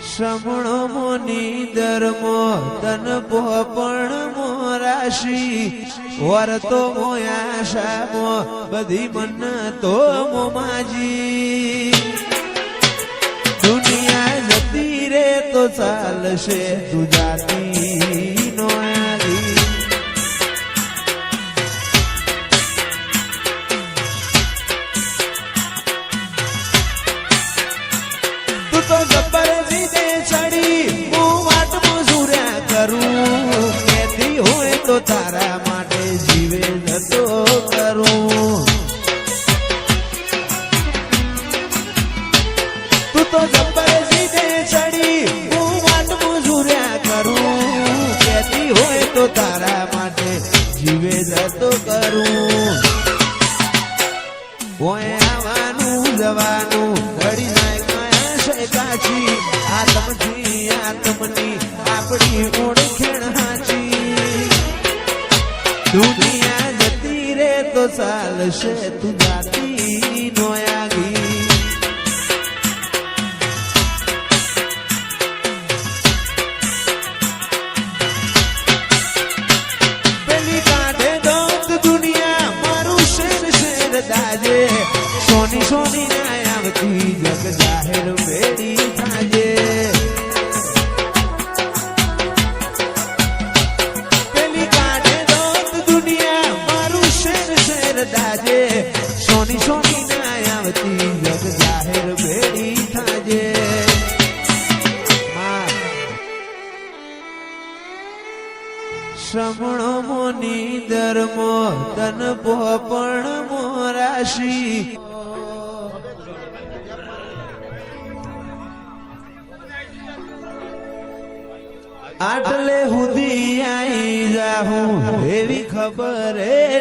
શ્રમણો મોની ધર્મો તન પોપણ મોરાશી વરતો મોયાશામો બધી મન તો મોમાજી દુનિયા જતી રે તો ચાલશે તું જાતી નો આલી તું તો ગબ્બર જીને ચડી હું વાટ મજૂર્યા કરું કેતી હોય તો તારા માટે જીવે જતો કરું તું તો ગબ્બર જીને ચડી હું વાટ મજૂર્યા કરું કેતી હોય તો તારા માટે જીવે જતો કરું હોય આવવાનું જવાનું ઘડી જાય કાચી આત્મથી આત્મની આપણી ઓળખેણ હાચી દુનિયા જતી રે તો ચાલશે તું જાતી નો આગી પેલી કાઢે દોત દુનિયા મારું શેર શેર દાજે સોની સોની ના આવતી જગ જાહેર બેડી થાજે પેલી કાઢે દોત દુનિયા મારું શેર શેર દાજે સોની સોની ના આવતી જગ જાહેર બેડી થાજે શ્રમણો મોની ધર્મો તન પોપણ મોરાશી આટલે સુધી આઈ જાહું એવી ખબર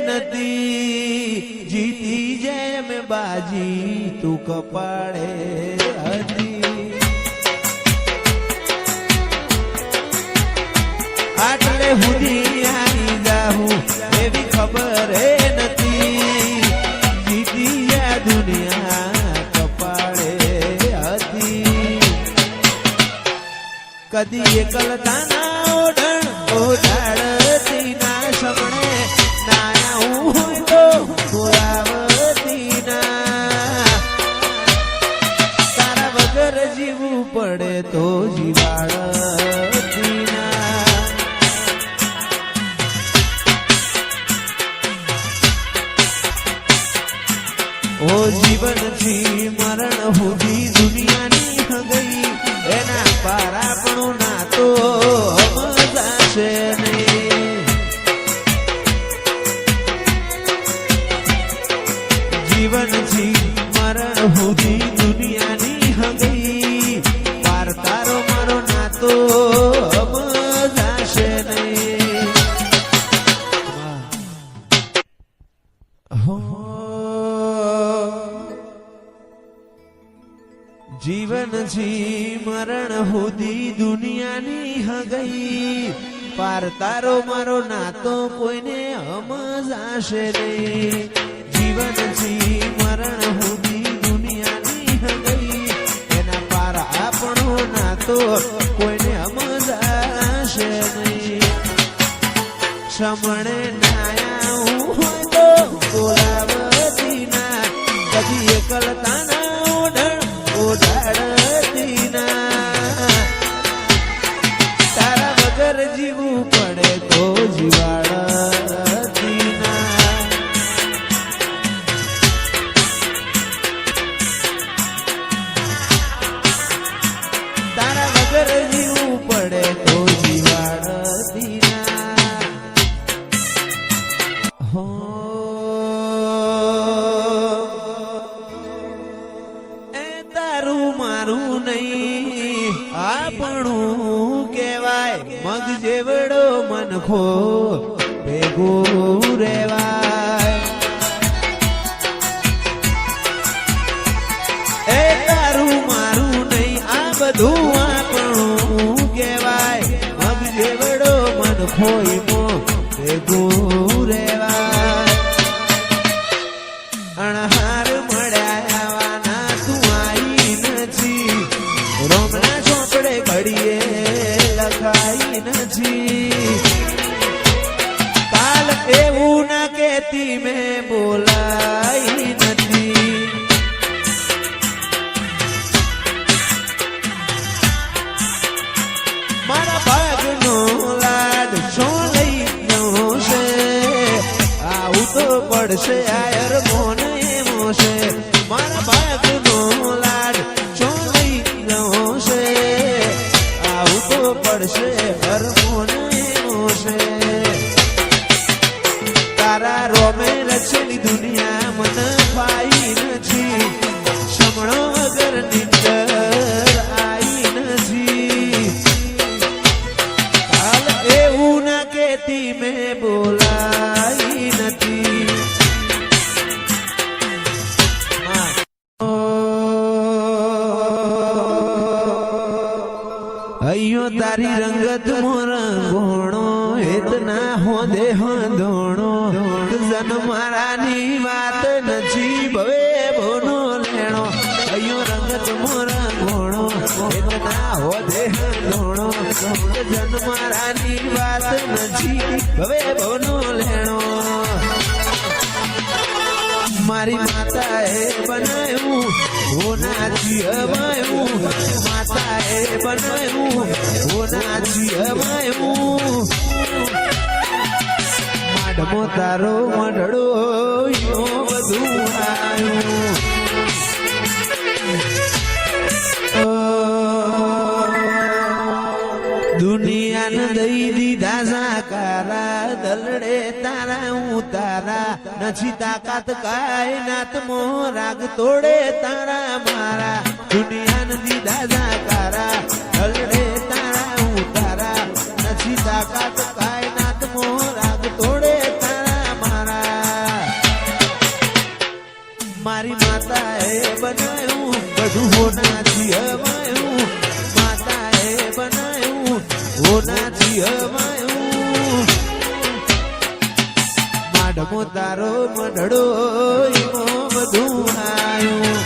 નથી જીતી જેમ બાજી તું કપાળે હતી આટલે સુધી આઈ જાહું એવી ખબર નથી જીતી આ દુનિયા કપાળે હતી કદી એકલતા ના ઓઢણ ઓઢાડતી ના સમણે નાયા હું તો બોલાવતી ના તારા વગર જીવવું પડે તો જીવાડતી ના ઓ જીવનથી મરણ સુધી દુનિયાની હગઈ એના પારાપણું ના તો મજાશે નહીં જીવનથી મરણ સુધી દુનિયાની હગઈ પાર તારો મારો ના તો મજાશે નહીં જીવનથી મરણ સુધી દુનિયાની હગઈ પાર તારો મારો નાતો કોઈને સમજાશે નહીં જીવનથી મરણ સુધી દુનિયાની હગઈ એના પાર આપણો નાતો કોઈને સમજાશે નહીં સમણે નાયા હોય તો બોલાવતી ના કદી એકલતા ના ઓઢણ ઓઢાડતી ના તારા વગર જીવવું પડે તો જીવાડતી ના તારા વગર જીવવું પડે તો જીવાડતી ના હો મારું નહીં આપણું કેવાય મગ જેવડો મનખો ભેગું રેવાય એ તારું મારું નહીં આ બધું આપણું કેવાય મગ જેવડો મનખો ભેગું રેવાય અણહાર મળ્યા રોમના છો આપણે ઘડીએ લખાઈ નથી કાલ એવું ના કેતી મેં બોલાઈ નથી મારા ભાગનો લાડ શું લઈ ગયો છે આવું તો પડશે આયર મોન એમો છે મારા ભાગનો લાડ શું લઈ ગયો છે આવું તો પડશે હર મોન એમો છે તારા રોમે રચેલી દુનિયા મને પાઈ નથી સમણો વગર નીંદર આઈ નથી હાલ એવું ના કેતી મેં બોલાઈ નથી અయ్યો તારી રંગત મોરંગોણો એતના હો દેહ ધોણો જન મારાની વાત નથી ભવે બોનો લેણો અయ్યો રંગત મોરંગોણો એતના હો દેહ ધોણો જન મારાની વાત નથી ભવે બોનો લેણો મારી માતાએ બનાવ્યું હોનાથી હવાયું માતાએ બનાવ્યું હોનાથી હવાયું માડમો તારો મઢડો યો બધું આવ્યું દુનિયાને દઈ દીધા સાકારા દલડે તારા ઉતારા નથી તાકાત કાયનાત મો રાગ તોડે તારા મારા દુનિયાને દીધા સાકારા દલડે તારા ઉતારા નથી તાકાત કાયનાત મો રાગ તોડે તારા મારા મારી માતાએ બનાવ્યું બધું હોનાથી હવાયું માતાએ બનાવ્યું હોનાથી હવાયું માડમો તારો મઢડો ઈમો બધું આવ્યું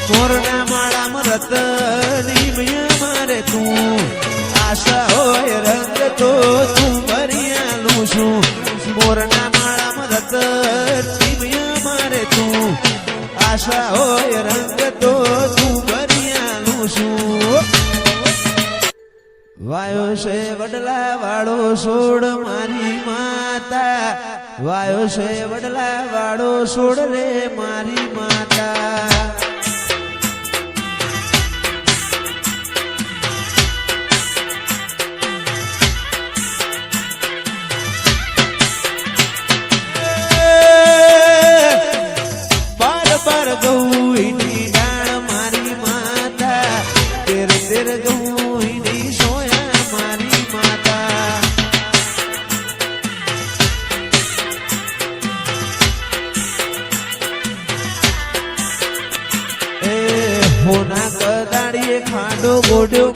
મોરના માળામાં રતની મેં મારે તું આશા હોય રંગ તો તું ભરિયાલું છું મોરના માળામાં રતની મેં મારે તું આશા હોય રંગ તો તું ભરિયાલું છું વાયો છે વડલા વાળો છોડ મારી માતા વાયો છે વડલા વાળો છોડ રે મારી માતા બાર ગૌની ડાળ મારી માતા તેર તેર ગૌની સોયા મારી માતા એ હોના કદાડીએ ખાડો ગોડ્યો